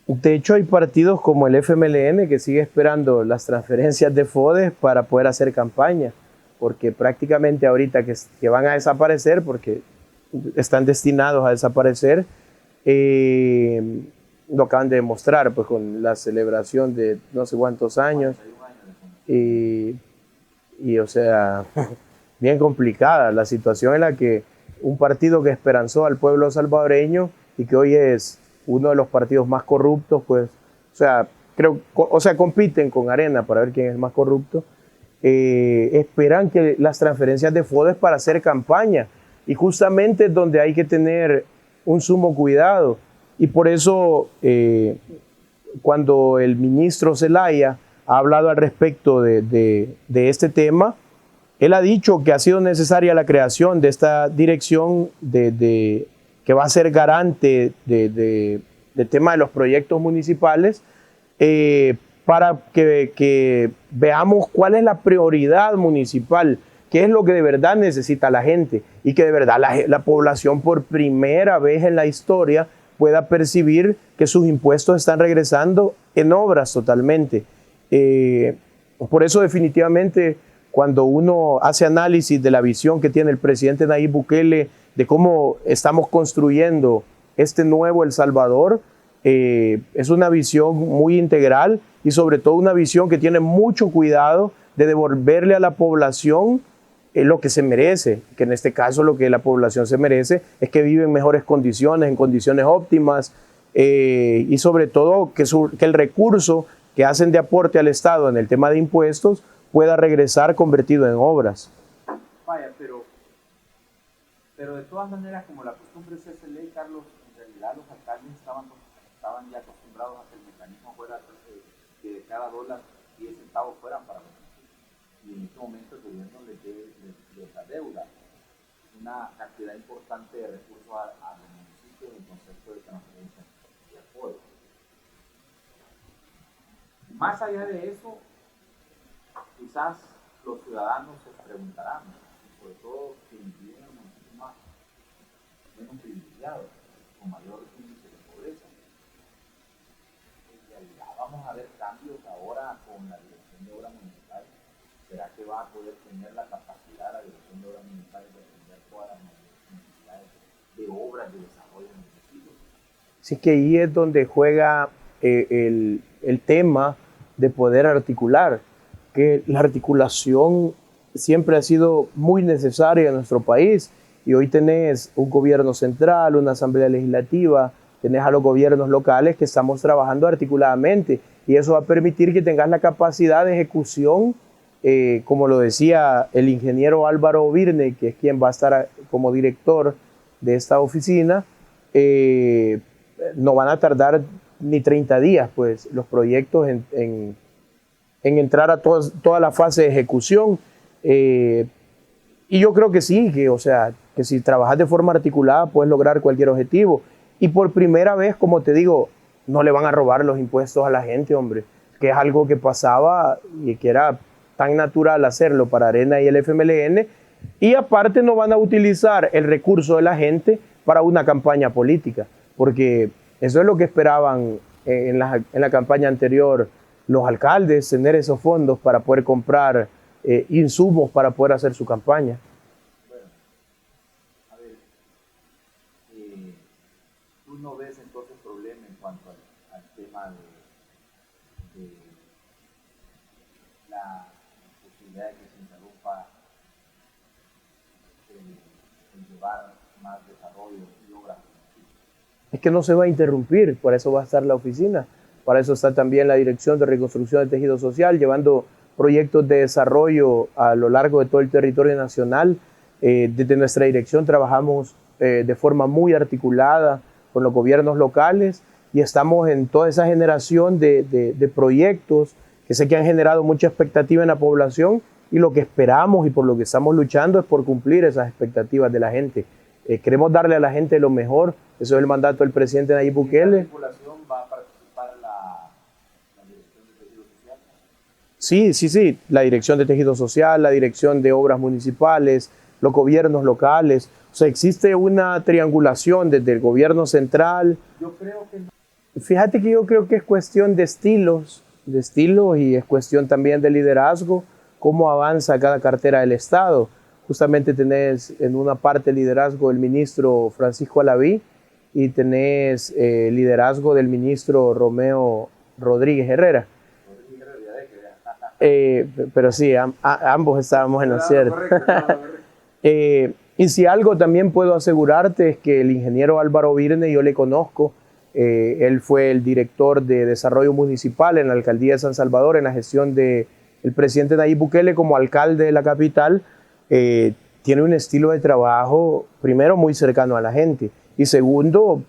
De hecho, hay partidos como el FMLN que sigue esperando las transferencias de FODES para poder hacer campaña, porque prácticamente ahorita que van a desaparecer, porque están destinados a desaparecer, lo acaban de demostrar pues, con la celebración de no sé cuántos años, y o sea, bien complicada la situación en la que un partido que esperanzó al pueblo salvadoreño y que hoy es uno de los partidos más corruptos, pues, compiten con Arena para ver quién es el más corrupto. Esperan que las transferencias de FODES para hacer campaña, y justamente es donde hay que tener un sumo cuidado. Y por eso, cuando el ministro Zelaya ha hablado al respecto de este tema, él ha dicho que ha sido necesaria la creación de esta dirección que va a ser garante del tema de los proyectos municipales, para que veamos cuál es la prioridad municipal, qué es lo que de verdad necesita la gente, y que de verdad la población por primera vez en la historia pueda percibir que sus impuestos están regresando en obras totalmente. Por eso definitivamente, cuando uno hace análisis de la visión que tiene el presidente Nayib Bukele de cómo estamos construyendo este nuevo El Salvador, es una visión muy integral, y sobre todo una visión que tiene mucho cuidado de devolverle a la población lo que se merece, que en este caso lo que la población se merece es que vive en mejores condiciones, en condiciones óptimas, y sobre todo que el recurso que hacen de aporte al Estado en el tema de impuestos pueda regresar convertido en obras. Vaya, pero de todas maneras, como la costumbre es esa ley, Carlos, en realidad los alcaldes estaban ya acostumbrados a que el mecanismo fuera que de cada dólar 10 centavos fueran para los municipios. Y en este momento el gobierno les adeuda una cantidad importante de recursos a los municipios en concepto de transferencia y apoyo. Más allá de eso, quizás los ciudadanos se preguntarán, sobre todo quienes viven en municipios menos privilegiados, con mayor índice de pobreza. En realidad vamos a ver cambios ahora con la Dirección de Obras Municipales. ¿Será que va a poder tener la capacidad la Dirección de Obras Municipales de atender todas las necesidades de obras de desarrollo en municipios? Así que ahí es donde juega el tema de poder articular, que la articulación siempre ha sido muy necesaria en nuestro país, y hoy tenés un gobierno central, una asamblea legislativa, tenés a los gobiernos locales que estamos trabajando articuladamente, y eso va a permitir que tengas la capacidad de ejecución, como lo decía el ingeniero Álvaro Virne, que es quien va a estar como director de esta oficina. No van a tardar ni 30 días, pues, los proyectos en entrar a toda la fase de ejecución. Y yo creo que sí, que si trabajas de forma articulada puedes lograr cualquier objetivo. Y por primera vez, como te digo, no le van a robar los impuestos a la gente, hombre, que es algo que pasaba y que era tan natural hacerlo para Arena y el FMLN. Y aparte no van a utilizar el recurso de la gente para una campaña política, porque eso es lo que esperaban en la campaña anterior los alcaldes, tener esos fondos para poder comprar insumos para poder hacer su campaña. Bueno, a ver, tú no ves entonces problema en cuanto al tema de la posibilidad de que se interrumpa el llevar más desarrollo y obras. Es que no se va a interrumpir, por eso va a estar la oficina. Para eso está también la Dirección de Reconstrucción del Tejido Social, llevando proyectos de desarrollo a lo largo de todo el territorio nacional. Desde nuestra dirección trabajamos de forma muy articulada con los gobiernos locales, y estamos en toda esa generación de proyectos que sé que han generado mucha expectativa en la población, y lo que esperamos y por lo que estamos luchando es por cumplir esas expectativas de la gente. Queremos darle a la gente lo mejor. Eso es el mandato del presidente Nayib Bukele. ¿En la articulación va a participar la Dirección de Tejido Social? Sí, la Dirección de Tejido Social, la Dirección de Obras Municipales, los gobiernos locales. O sea, existe una triangulación desde el gobierno central. Yo creo que no. Fíjate que yo creo que es cuestión de estilos, y es cuestión también de liderazgo, cómo avanza cada cartera del Estado. Justamente tenés en una parte liderazgo del ministro Francisco Alaví, y tenés liderazgo del ministro Romeo Rodríguez Herrera. Pero sí, ambos estábamos en lo cierto. Y si algo también puedo asegurarte es que el ingeniero Álvaro Virne, yo le conozco, él fue el director de Desarrollo Municipal en la Alcaldía de San Salvador en la gestión del presidente Nayib Bukele como alcalde de la capital. Tiene un estilo de trabajo, primero, muy cercano a la gente, y segundo,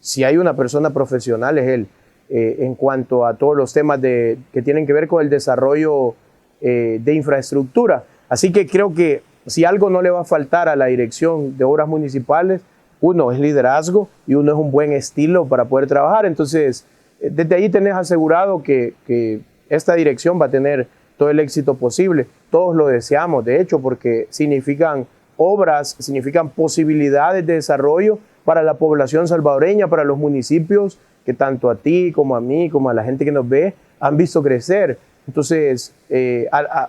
si hay una persona profesional es él, en cuanto a todos los temas que tienen que ver con el desarrollo de infraestructura. Así que creo que si algo no le va a faltar a la dirección de obras municipales, uno es liderazgo y uno es un buen estilo para poder trabajar. Entonces, desde ahí tenés asegurado que esta dirección va a tener todo el éxito posible. Todos lo deseamos, de hecho, porque significan obras, significan posibilidades de desarrollo para la población salvadoreña, para los municipios que tanto a ti como a mí, como a la gente que nos ve, han visto crecer. Entonces,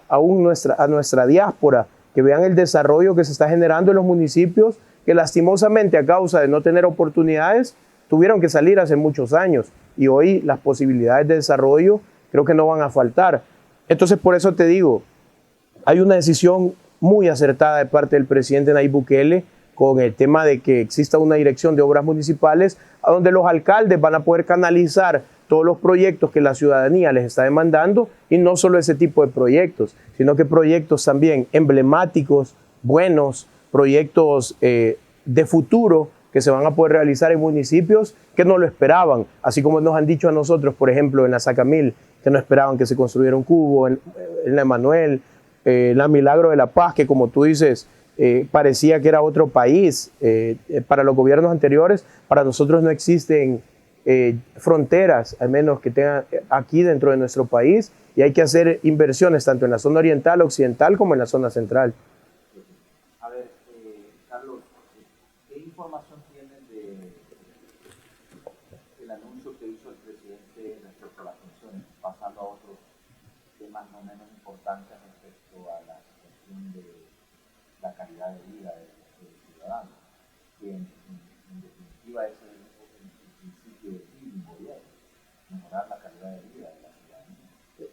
aún a nuestra diáspora, que vean el desarrollo que se está generando en los municipios, que lastimosamente a causa de no tener oportunidades, tuvieron que salir hace muchos años. Y hoy las posibilidades de desarrollo creo que no van a faltar. Entonces, por eso te digo, hay una decisión muy acertada de parte del presidente Nayib Bukele con el tema de que exista una dirección de obras municipales a donde los alcaldes van a poder canalizar todos los proyectos que la ciudadanía les está demandando, y no solo ese tipo de proyectos, sino que proyectos también emblemáticos, buenos, proyectos de futuro que se van a poder realizar en municipios que no lo esperaban, así como nos han dicho a nosotros, por ejemplo, en la Sacamil, que no esperaban que se construyera un cubo, en la Emanuel, la Milagro de la Paz, que como tú dices, parecía que era otro país. Para los gobiernos anteriores, para nosotros no existen fronteras, al menos que tengan aquí dentro de nuestro país, y hay que hacer inversiones tanto en la zona oriental, occidental, como en la zona central. A ver, Carlos, ¿qué información tienen del anuncio que hizo el presidente respecto a las pensiones, pasando a otros temas no menos importantes respecto a la cuestión de la calidad de vida del ciudadano, que en definitiva es el principio del fin del gobierno, mejorar la calidad de vida de la ciudadanía?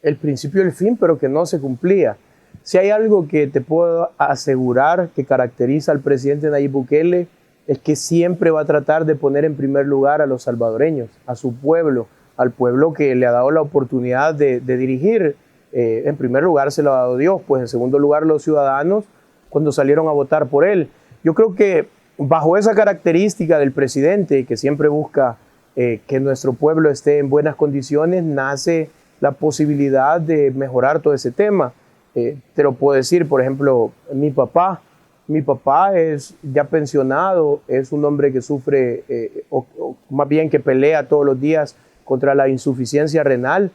El principio del fin, pero que no se cumplía. Si hay algo que te puedo asegurar que caracteriza al presidente Nayib Bukele, es que siempre va a tratar de poner en primer lugar a los salvadoreños, a su pueblo, al pueblo que le ha dado la oportunidad de dirigir. En primer lugar se lo ha dado Dios, pues en segundo lugar los ciudadanos cuando salieron a votar por él. Yo creo que bajo esa característica del presidente, que siempre busca que nuestro pueblo esté en buenas condiciones, nace la posibilidad de mejorar todo ese tema. Te lo puedo decir, por ejemplo, mi papá es ya pensionado, es un hombre que sufre, o más bien que pelea todos los días contra la insuficiencia renal,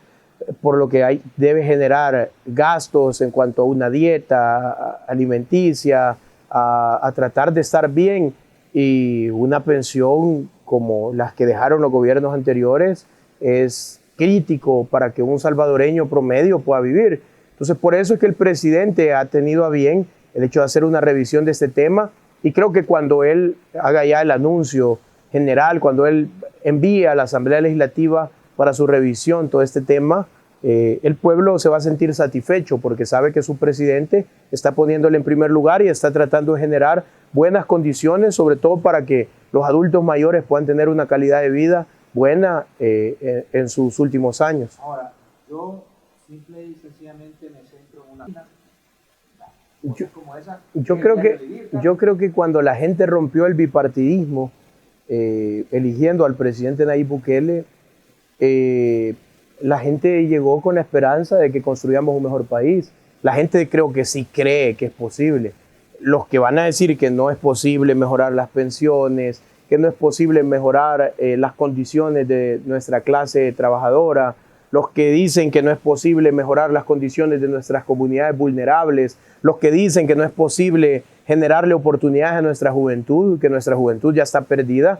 por lo que debe generar gastos en cuanto a una dieta alimenticia, a tratar de estar bien, y una pensión como las que dejaron los gobiernos anteriores es crítico para que un salvadoreño promedio pueda vivir. Entonces, por eso es que el presidente ha tenido a bien el hecho de hacer una revisión de este tema, y creo que cuando él haga ya el anuncio general, cuando él envíe a la Asamblea Legislativa para su revisión todo este tema, el pueblo se va a sentir satisfecho porque sabe que su presidente está poniéndole en primer lugar y está tratando de generar buenas condiciones, sobre todo para que los adultos mayores puedan tener una calidad de vida buena en sus últimos años. Ahora, yo simple y sencillamente me centro en una... Yo creo que cuando la gente rompió el bipartidismo, eligiendo al presidente Nayib Bukele, la gente llegó con la esperanza de que construyamos un mejor país. La gente creo que sí cree que es posible. Los que van a decir que no es posible mejorar las pensiones, que no es posible mejorar las condiciones de nuestra clase trabajadora, los que dicen que no es posible mejorar las condiciones de nuestras comunidades vulnerables, los que dicen que no es posible generarle oportunidades a nuestra juventud, que nuestra juventud ya está perdida,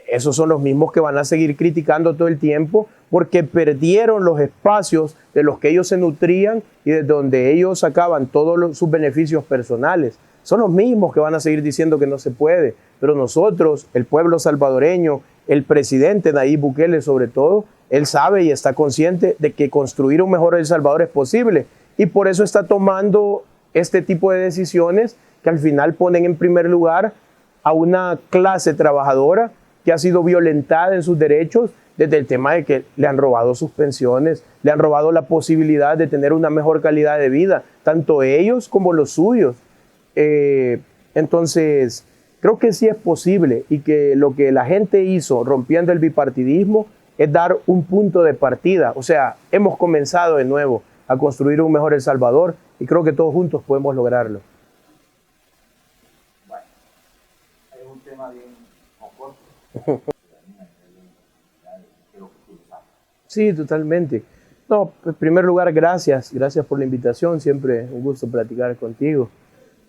esos son los mismos que van a seguir criticando todo el tiempo porque perdieron los espacios de los que ellos se nutrían y de donde ellos sacaban todos sus beneficios personales. Son los mismos que van a seguir diciendo que no se puede, pero nosotros, el pueblo salvadoreño, el presidente Nayib Bukele sobre todo, él sabe y está consciente de que construir un mejor El Salvador es posible, y por eso está tomando este tipo de decisiones que al final ponen en primer lugar a una clase trabajadora que ha sido violentada en sus derechos desde el tema de que le han robado sus pensiones, le han robado la posibilidad de tener una mejor calidad de vida, tanto ellos como los suyos. Entonces, creo que sí es posible y que lo que la gente hizo rompiendo el bipartidismo es dar un punto de partida. O sea, hemos comenzado de nuevo a construir un mejor El Salvador y creo que todos juntos podemos lograrlo. Bueno, es un tema bien jocoso. Sí, totalmente. No, en primer lugar, gracias por la invitación, siempre un gusto platicar contigo.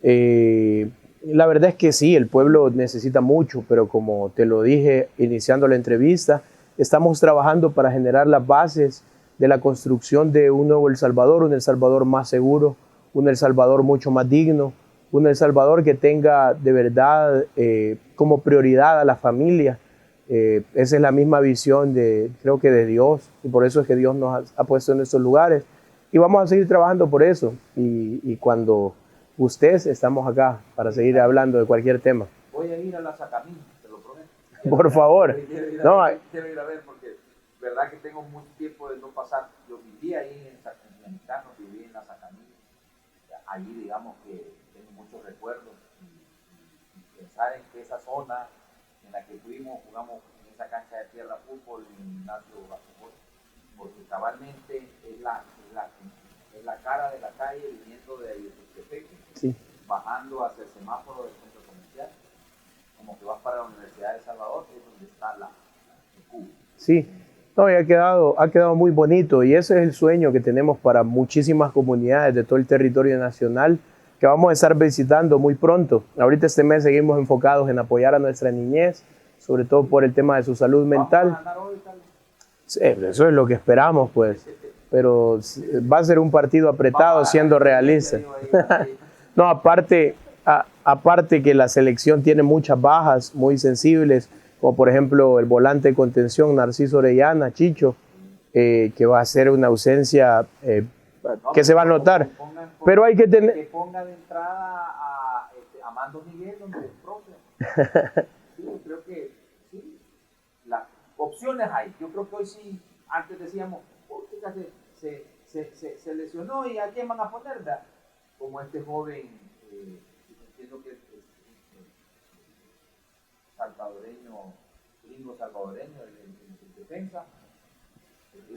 La verdad es que sí, el pueblo necesita mucho, pero como te lo dije iniciando la entrevista, estamos trabajando para generar las bases de la construcción de un nuevo El Salvador, un El Salvador más seguro, un El Salvador mucho más digno, un El Salvador que tenga de verdad como prioridad a la familia. Esa es la misma visión creo que de Dios, y por eso es que Dios nos ha puesto en estos lugares y vamos a seguir trabajando por eso y cuando ustedes estamos acá para seguir hablando de cualquier tema. Voy a ir a la Sacamín, te lo prometo. Por favor. Quiero ir a ver porque verdad que tengo mucho tiempo de no pasar. Yo viví ahí en Mexicano, viví en la Sacamín, allí digamos que tengo muchos recuerdos y pensar en que esa zona en la que jugamos en esa cancha de tierra fútbol en Ignacio Baseball, porque cabalmente es la cara de la calle viniendo de Ayutthaya, sí, bajando hacia el semáforo del centro comercial, como que vas para la Universidad de El Salvador, que es donde está el cubo. Sí, no, y ha quedado muy bonito y ese es el sueño que tenemos para muchísimas comunidades de todo el territorio nacional que vamos a estar visitando muy pronto. Ahorita este mes seguimos enfocados en apoyar a nuestra niñez, sobre todo por el tema de su salud mental. ¿Vamos a ganar hoy, Carlos? Sí, eso es lo que esperamos, pues. Pero va a ser un partido apretado, siendo realistas. No, aparte que la selección tiene muchas bajas muy sensibles, como por ejemplo el volante de contención, Narciso Orellana, Chicho, que va a ser una ausencia que se va a notar. Pero hay que tener... Que ponga de entrada a Amando Miguel, donde es propio. Sí, creo que sí. Las opciones hay. Yo creo que hoy sí, antes decíamos, fíjate, se lesionó y a quién van a poner, ¿verdad? Como este joven, entiendo que es salvadoreño, gringo salvadoreño, el defensa.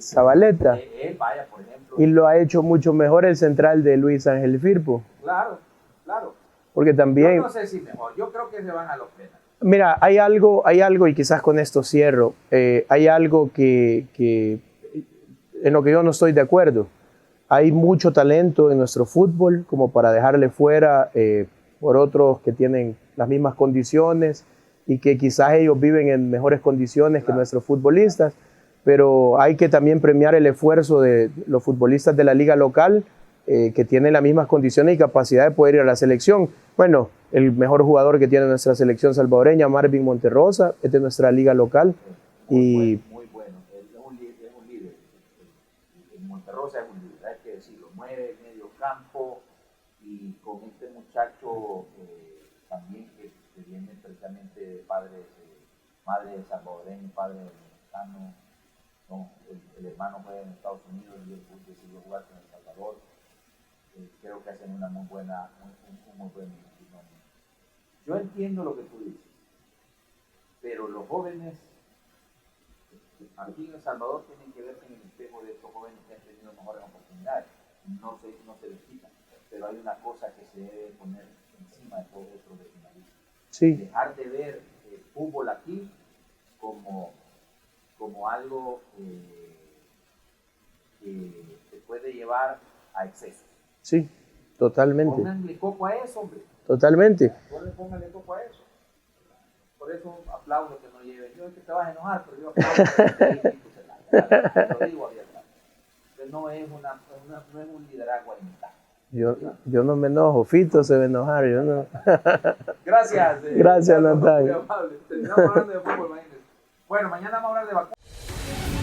Zabaleta. Él, vaya, por ejemplo. Y lo ha hecho mucho mejor el central de Luis Ángel Firpo. Claro, claro. Porque también... Yo no sé si mejor, yo creo que se van a los penales. Mira, hay algo y quizás con esto cierro, hay algo que en lo que yo no estoy de acuerdo. Hay mucho talento en nuestro fútbol como para dejarle fuera por otros que tienen las mismas condiciones y que quizás ellos viven en mejores condiciones que nuestros futbolistas, pero hay que también premiar el esfuerzo de los futbolistas de la liga local que tienen las mismas condiciones y capacidad de poder ir a la selección. Bueno, el mejor jugador que tiene nuestra selección salvadoreña, Marvin Monterrosa, es de nuestra liga local. Muy bueno. Es un líder. El Monterrosa es un líder, hay que decirlo. Mueve el medio campo y con este muchacho también que viene precisamente de madre de salvadoreño, padre de mexicano. No, el hermano juega en Estados Unidos y él decidió jugar en El Salvador. Creo que hacen un muy buen binomio. Yo entiendo lo que tú dices, pero los jóvenes aquí en El Salvador tienen que verse en el espejo de estos jóvenes que han tenido mejores oportunidades. No se les quita, pero hay una cosa que se debe poner encima de todo eso de finalistas. Sí. Dejar de ver el fútbol aquí como algo que te puede llevar a exceso. Sí, totalmente. Pónganle coco a eso, hombre. Totalmente. Pónganle coco a eso. Por eso aplaudo que no lleven. Yo es que te vas a enojar, pero yo aplaudo que lo digo abiertamente. No es un liderazgo alimentado. Yo no me enojo, Fito se va a enojar, yo no. Gracias. Gracias, Natalia. Muy amable. Terminamos hablando de fútbol, imagínense. Bueno, mañana vamos a hablar de vacunas.